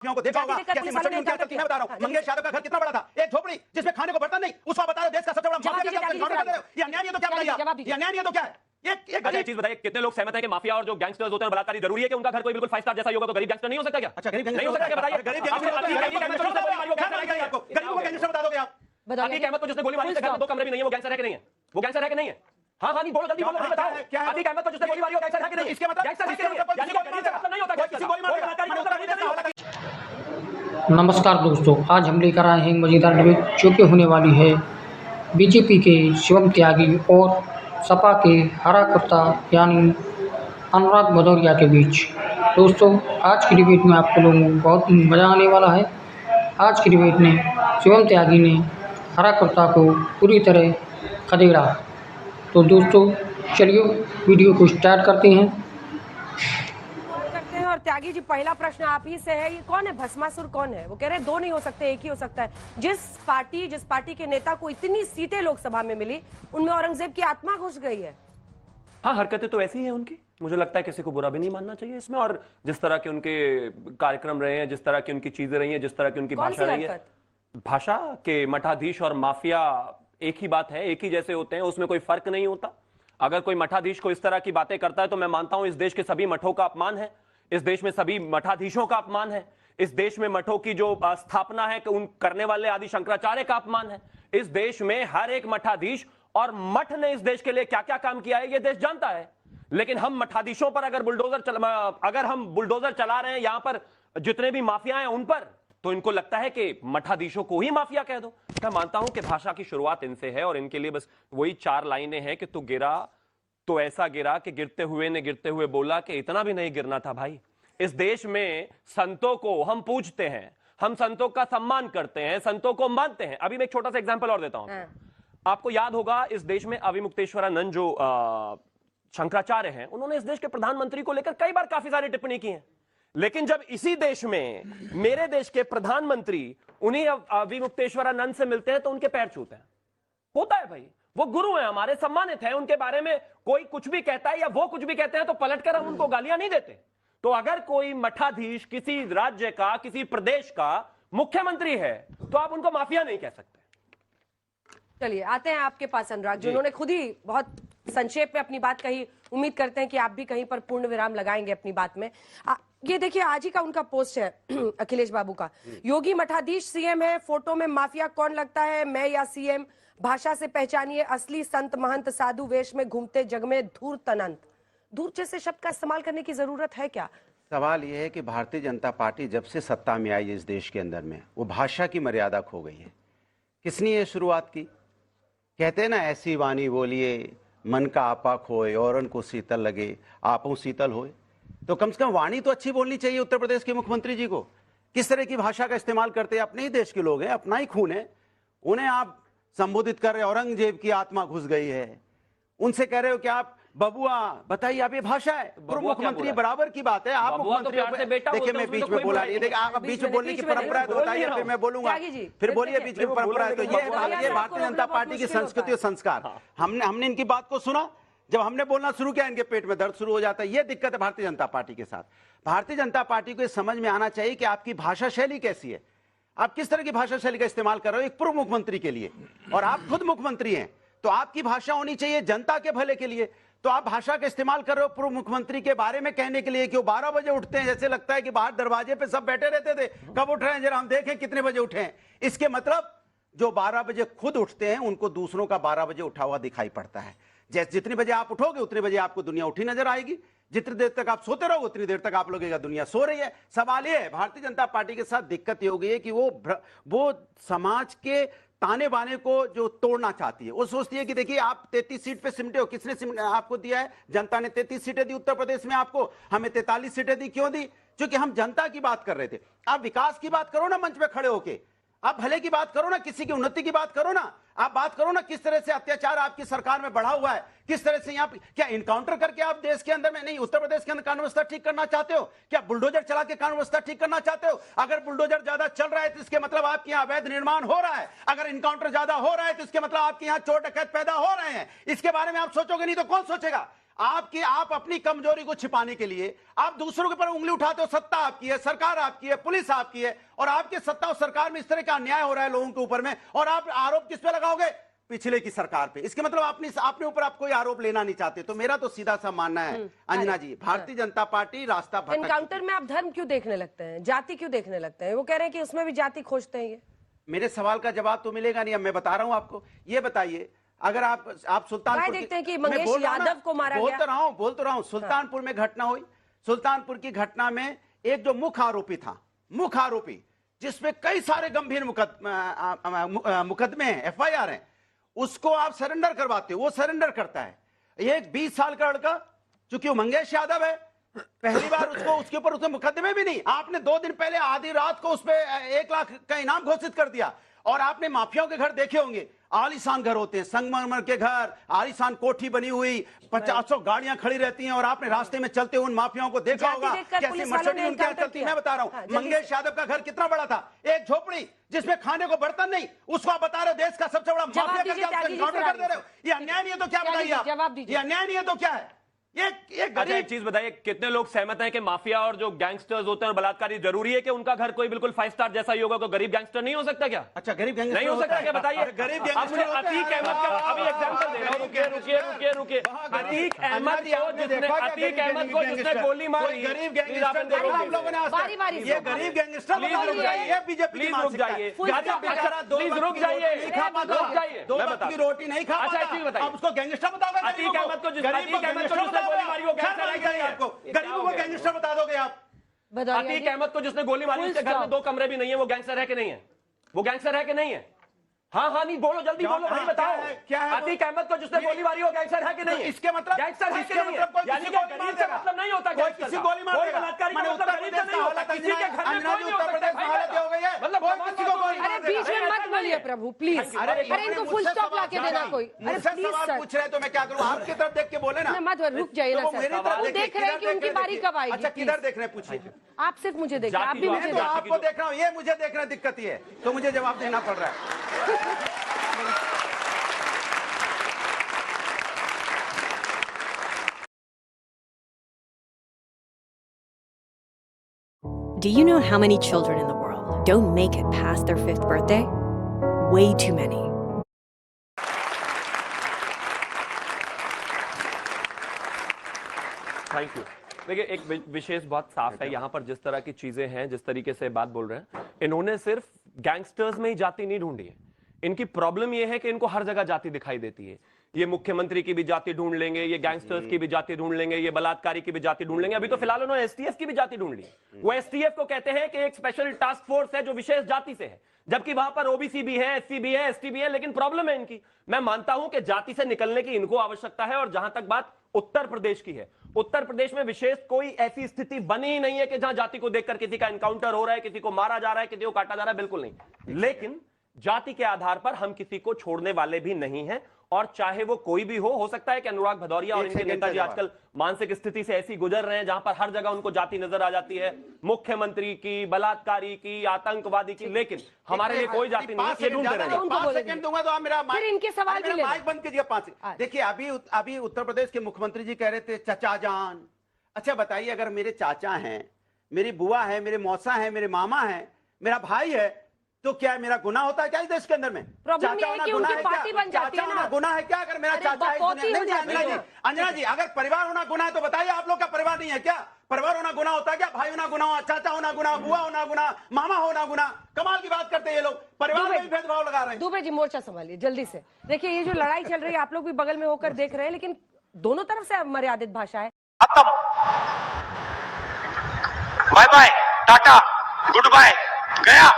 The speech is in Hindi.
को देखा होगा कैसी मच्छर उनके अंदर थी। मैं बता रहा हूं मंगेश यादव का घर कितना बड़ा था, एक झोपड़ी जिसमें खाने को बर्तन नहीं, उसको बता रहे देश का सबसे बड़ा माफिया का एनकाउंटर कर रहे हो। ये अन्याय है तो क्या बताइए, ये अन्याय है तो क्या है? ये चीज बताइए, कितने लोग सहमत है कि माफिया और जो गैंगस्टर्स होते हैं बलात्कारी जरूरी है कि उनका घर कोई बिल्कुल 5 स्टार जैसा ही होगा तो गरीब गैंगस्टर नहीं हो सकता क्या? अच्छा, गरीब नहीं हो सकता क्या? बताइए। गरीब गैंगस्टर बता दोगे आप? अतीक अहमद को जिसने गोली मारी, घर में 2 कमरे भी नहीं है, वो गैंगस्टर है कि नहीं है? वो गैंगस्टर है कि नहीं है? हाँ हाँ, नहीं बोलो, जल्दी बोलो, बताओ। अतीक अहमद को जिसने गोली मारी, वो गैंगस्टर है कि नहीं है? इसके मतलब गैंगस्टर है कि नहीं है? यानी कि मतलब नहीं होता किसी गोली मारने का बलात्कारी नहीं होता। नमस्कार दोस्तों, आज हम लेकर आए हैं मजेदार डिबेट जो कि होने वाली है बीजेपी के शिवम त्यागी और सपा के हरा कुत्ता यानी अनुराग भदौरिया के बीच। दोस्तों, आज की डिबेट में आप लोगों को बहुत मज़ा आने वाला है। आज की डिबेट में शिवम त्यागी ने हरा कुत्ता को पूरी तरह खदेड़ा। तो दोस्तों चलिए वीडियो को स्टार्ट करते हैं। और त्यागी जी, पहला प्रश्न आप ही से है, ये कौन है भस्मासुर? कौन है? वो कह रहे हैं 2 नहीं हो सकते, एक ही हो सकता है। जिस पार्टी के नेता को इतनी सीटें लोकसभा में मिली, उनमें औरंगजेब की आत्मा घुस गई है। हाँ, हरकतें तो ऐसी हैं उनकी, मुझे लगता है किसी को बुरा भी नहीं मानना चाहिए इसमें। और जिस तरह के उनके कार्यक्रम रहे हैं, जिस तरह की उनकी चीजें रही हैं, जिस तरह की उनकी भाषा रही है, भाषा के मठाधीश और माफिया एक ही बात है, एक ही जैसे होते हैं, उसमें कोई फर्क नहीं होता। अगर कोई मठाधीश को इस तरह की बातें करता है तो मैं मानता हूं इस देश के सभी मठों का अपमान है, इस देश में सभी मठाधीशों का अपमान है, इस देश में मठों की जो स्थापना है उन करने वाले आदि शंकराचार्य का अपमान है। इस देश में हर एक मठाधीश और मठ ने इस देश के लिए क्या क्या काम किया है ये देश जानता है। लेकिन हम मठाधीशों पर अगर हम बुलडोजर चला रहे हैं यहां पर जितने भी माफिया हैं उन पर, तो इनको लगता है कि मठाधीशों को ही माफिया कह दो। मैं मानता हूं कि भाषा की शुरुआत इनसे है और इनके लिए बस वही 4 लाइनें हैं कि तू गिरा तो ऐसा गिरा कि गिरते हुए बोला कि इतना भी नहीं गिरना था भाई। इस देश में संतों को हम पूजते हैं, हम संतों का सम्मान करते हैं, संतों को मानते हैं। अभी मैं एक छोटा सा एग्जांपल और देता हूं। आपको याद होगा इस देश में अविमुक्तेश्वरानंद जो शंकराचार्य हैं, उन्होंने इस देश के प्रधानमंत्री को लेकर कई बार काफी सारी टिप्पणी की है। लेकिन जब इसी देश में मेरे देश के प्रधानमंत्री उन्हीं अविमुक्तेश्वरानंद से मिलते हैं तो उनके पैर छूते हैं। होता है भाई, वो गुरु हैं, हमारे सम्मानित हैं, उनके बारे में कोई कुछ भी कहता है या वो कुछ भी कहते हैं तो पलटकर हम उनको गालियां नहीं देते। तो अगर कोई मठाधीश किसी राज्य का, किसी प्रदेश का मुख्यमंत्री है तो आप उनको माफिया नहीं कह सकते। चलिए आते हैं आपके पास अनुराग, जिन्होंने खुद ही बहुत संक्षेप में अपनी बात कही। उम्मीद करते हैं कि आप भी कहीं पर पूर्ण विराम लगाएंगे अपनी बात में। ये देखिए, आज ही का उनका पोस्ट है अखिलेश बाबू का। योगी मठाधीश सीएम है, फोटो में माफिया कौन लगता है, मैं या सीएम? भाषा से पहचानिए असली संत महंत, साधु वेश में घूमते जग में धूर्त अनंत। धूर्त जैसे शब्द का इस्तेमाल करने की जरूरत है क्या? सवाल यह है कि भारतीय जनता पार्टी जब से सत्ता में आई है इस देश के अंदर में, वो भाषा की मर्यादा खो गई है। किसने ये शुरुआत की? कहते हैं ना, ऐसी वाणी बोलिए मन का आपा खोए, औरन को शीतल लगे आपो शीतल होए। तो कम से कम वाणी तो अच्छी बोलनी चाहिए उत्तर प्रदेश के मुख्यमंत्री जी को। किस तरह की भाषा का इस्तेमाल करते हैं? अपने ही देश के लोग हैं, अपना ही खून है, उन्हें आप संबोधित कर रहे हो औरंगजेब की आत्मा घुस गई है, उनसे कह रहे हो कि आप बबुआ। बताइए, आप ये भाषा है? पूर्व मुख्यमंत्री बराबर की बात है। आप मुख्यमंत्री देखिए, मैं बीच में बोला, देखिए आप बीच में बोलने की परंपरा है तो बताइए, फिर मैं बोलूंगा, फिर बोलिए। बीच में परंपरा है तो ये भारतीय जनता पार्टी की संस्कृति और संस्कार। हमने इनकी बात को सुना, जब हमने बोलना शुरू किया इनके पेट में दर्द शुरू हो जाता है। ये दिक्कत है भारतीय जनता पार्टी के साथ। भारतीय जनता पार्टी को समझ में आना चाहिए कि आपकी भाषा शैली कैसी है, आप किस तरह की भाषा शैली का इस्तेमाल कर रहे हो एक पूर्व मुख्यमंत्री के लिए। और आप खुद मुख्यमंत्री हैं तो आपकी भाषा होनी चाहिए जनता के भले के लिए। तो आप भाषा का इस्तेमाल कर रहे हो पूर्व मुख्यमंत्री के बारे में कहने के लिए कि वो 12 बजे उठते हैं, जैसे लगता है कि बाहर दरवाजे पे सब बैठे रहते थे, कब उठ रहे हैं जरा हम देखें कितने बजे उठे हैं। इसके मतलब जो 12 बजे खुद उठते हैं उनको दूसरों का 12 बजे उठा हुआ दिखाई पड़ता है। जैसे जितनी बजे आप उठोगे उतनी बजे आपको दुनिया उठी नजर आएगी, जितनी देर तक आप सोते रहोगे उतनी देर तक आप लोगों का दुनिया सो रही है। सवाल ये है, भारतीय जनता पार्टी के साथ दिक्कत ये हो गई है कि वो समाज के ताने बाने को जो तोड़ना चाहती है। वो सोचती है कि देखिए आप 33 सीट पे सिमटे हो, किसने आपको दिया है? जनता ने 33 सीटें दी उत्तर प्रदेश में आपको, हमें 43 सीटें दी। क्यों दी? क्योंकि हम जनता की बात कर रहे थे। आप विकास की बात करो ना मंच पे खड़े होके, आप भले की बात करो ना, किसी की उन्नति की बात करो ना, आप बात करो ना किस तरह से अत्याचार आपकी सरकार में बढ़ा हुआ है, किस तरह से यहाँ क्या इनकाउंटर करके आप देश के अंदर में नहीं उत्तर प्रदेश के अंदर कानून व्यवस्था ठीक करना चाहते हो? क्या बुलडोजर चला के कानून व्यवस्था ठीक करना चाहते हो? अगर बुलडोजर ज्यादा चल रहा है तो इसके मतलब आपके यहाँ अवैध निर्माण हो रहा है। अगर इनकाउंटर ज्यादा हो रहा है तो इसके मतलब आपके यहाँ चोर डकैत पैदा हो रहे हैं। इसके बारे में आप सोचोगे नहीं तो कौन सोचेगा? आप अपनी कमजोरी को छिपाने के लिए आप दूसरों के ऊपर उंगली उठाते हो। सत्ता आपकी है, सरकार आपकी है, पुलिस आपकी है, और आपके सत्ता और सरकार में इस तरह का अन्याय हो रहा है लोगों के ऊपर में, और आप आरोप किस पे लगाओगे? पिछले की सरकार पे। इसके मतलब आपने ऊपर आप कोई आरोप लेना नहीं चाहते। तो मेरा तो सीधा सा मानना है अंजना जी, भारतीय जनता पार्टी रास्ता भटक। एनकाउंटर में आप धर्म क्यों देखने लगते हैं, जाति क्यों देखने लगते हैं? वो कह रहे हैं कि उसमें भी जाति खोजते हैं। ये मेरे सवाल का जवाब तो मिलेगा नहीं। अब मैं बता रहा हूं आपको। ये बताइए, अगर आप सुल्तानपुर देखते हैं कि मंगेश यादव को मारा गया। बोल तो रहा हूं सुल्तानपुर में घटना हुई। सुल्तानपुर की घटना में एक जो मुख्य आरोपी जिसमें कई सारे गंभीर मुकदमे हैं, FIR हैं, उसको आप सरेंडर करवाते हो, वो सरेंडर करता है। एक 20 साल का लड़का, चूंकि वो मंगेश यादव है, पहली बार उसके ऊपर उसने मुकदमे भी नहीं, आपने 2 दिन पहले आधी रात को उस पर 1 लाख का इनाम घोषित कर दिया। और आपने माफियाओं के घर देखे होंगे, आलीशान घर होते हैं, संगमरमर के घर, आलीशान कोठी बनी हुई, 50 गाड़ियां खड़ी रहती हैं, और आपने रास्ते में चलते हुए उन माफियाओं को देखा होगा कैसे मर्सिडीज उनके यहाँ चलती है। मैं बता रहा हूं, मंगेश यादव का घर कितना बड़ा था, एक झोपड़ी जिसमें खाने को बर्तन नहीं, उसको आप बता रहे हो देश का सबसे बड़ा माफिया करके आप एनकाउंटर कर दे रहे हो। ये अन्याय नहीं है तो क्या बताइए आप? ये अन्याय नहीं है तो क्या है? ये अच्छा, एक चीज बताइए, कितने लोग सहमत हैं कि माफिया और जो गैंगस्टर्स होते हैं और बलात्कारी, जरूरी है कि उनका घर कोई बिल्कुल 5 स्टार जैसा ही होगा? कोई गरीब गैंगस्टर नहीं हो सकता क्या? अच्छा, गरीब गैंगस्टर नहीं हो सकता क्या? बताइए। गरीब मुझे अतीक अहमद का अभी एग्जांपल दे रहा हूं। रुकिए। अतीक अहमद को जिसने गोली मारी, गरीब गैंगस्टर आप लोगों ने बारी ये गरीब गैंगस्टर बीजेपी प्लीज रुक जाइए, प्लीज रुक जाइए, दो वक्त की रोटी नहीं खा अच्छा, एक चीज बताइए, आप उसको गैंगस्टर बताओगे? अतीक अहमद को जिसने गोली मारी वो आपको गरीबों को गैंगस्टर बता दोगे आप? अतीक अहमद को जिसने गोली मारी उसके घर में 2 कमरे भी नहीं है, वो गैंगस्टर है कि नहीं है? वो गैंगस्टर है कि नहीं है? हाँ, नहीं बोलो, जल्दी बोलो, भाई बताओ। क्या है? अतीक अहमद को जिसने गोली मारी वो गैंगस्टर है कि नहीं है? इसके मतलब गैंगस्टर है कि नहीं है? यानी कि गरीब से मतलब नहीं होता, कोई किसी गोली मार देगा। बलात्कारी का मतलब गरीब से नहीं होता, किसी के घर में कोई नहीं उत्तर प्रदेश में हालत हो गई है, मतलब किसी को गोली अरे बीच में मत बोलिए प्रभु, प्लीज। अरे इनको फुल स्टॉप ला के देना कोई। अरे प्लीज सवाल पूछ रहे हैं तो मैं क्या करूं? आपकी तरफ देख के बोले ना। मत रुक जाइए ना सर, वो देख रहे हैं कि उनकी बारी कब आएगी। अच्छा, किधर देख रहे हैं पूछिए। आप सिर्फ मुझे देखिए, आप भी मुझे तो आपको देख रहा हूँ, ये मुझे देखना दिक्कत ही है, तो मुझे जवाब देना पड़ रहा है। Do you know how many children in the world don't make it past their 5th birthday? Way too many. Thank you. देखिए, एक विशेष बात साफ है यहाँ पर, जिस तरह की चीजें हैं, जिस तरीके से बात बोल रहे हैं, इन्होंने सिर्फ गैंगस्टर्स में ही जाति नहीं ढूंढी है। इनकी प्रॉब्लम यह है कि इनको हर जगह जाति दिखाई देती है। ये मुख्यमंत्री की भी जाति ढूंढ लेंगे, ये गैंगस्टर्स की भी जाति ढूंढ लेंगे, ये बलात्कारी की भी जाति ढूंढ लेंगे। अभी तो फिलहाल उन्होंने STF की भी जाति ढूंढ ली। वो STF को कहते हैं कि एक स्पेशल टास्क फोर्स है जो विशेष जाति से है, जबकि वहां पर OBC भी है, SC भी है, ST भी है। लेकिन प्रॉब्लम है इनकी, मैं मानता हूं कि जाति से निकलने की इनको आवश्यकता है। और जहां तक बात उत्तर प्रदेश की है, उत्तर प्रदेश में विशेष कोई ऐसी स्थिति बनी ही नहीं है कि जहां जाति को देखकर किसी का एनकाउंटर हो रहा है, किसी को मारा जा रहा है, किसी को काटा जा रहा है, बिल्कुल नहीं। लेकिन जाति के आधार पर हम किसी को छोड़ने वाले भी नहीं हैं, और चाहे वो कोई भी हो सकता है कि अनुराग भदौरिया और इनके नेताजी आजकल मानसिक स्थिति से ऐसी गुजर रहे हैं जहां पर हर जगह उनको जाति नजर आ जाती है, मुख्यमंत्री की, बलात्कारी की, आतंकवादी की। लेकिन हमारे लिए कोई जाति नहीं है, ये ढूंढते रहेंगे। 5 सेकंड दूंगा तो आप मेरा इनके सवाल के लिए माइक बंद कीजिए 5 सेकंड। देखिए, अभी उत्तर प्रदेश के मुख्यमंत्री जी कह रहे थे चचा जान। अच्छा बताइए, अगर मेरे चाचा हैं, मेरी बुआ है, मेरे मौसा है, मेरे मामा है, मेरा भाई है, तो क्या मेरा गुनाह होता है क्या इस देश के अंदर में? प्रॉब्लम ये है कि उनकी पार्टी बन जाती है ना। गुनाह है क्या अगर मेरा चाचा है? अंजना जी, अगर परिवार होना गुनाह है तो बताइए, आप लोग का परिवार नहीं है क्या? परिवार होना गुनाह होता है क्या? भाई होना गुनाह, चाचा होना गुनाह, बुआ होना गुनाह, मामा होना गुनाह? कमाल की बात करते हैं ये लोग, परिवार में भी भेदभाव लगा रहे हैं। दुबे जी, मोर्चा संभालिए जल्दी से। देखिए, ये जो लड़ाई चल रही है, आप लोग भी बगल में होकर देख रहे हैं, लेकिन दोनों तरफ से मर्यादित भाषा है। बाय बाय, टाटा, गुड बाय, गया।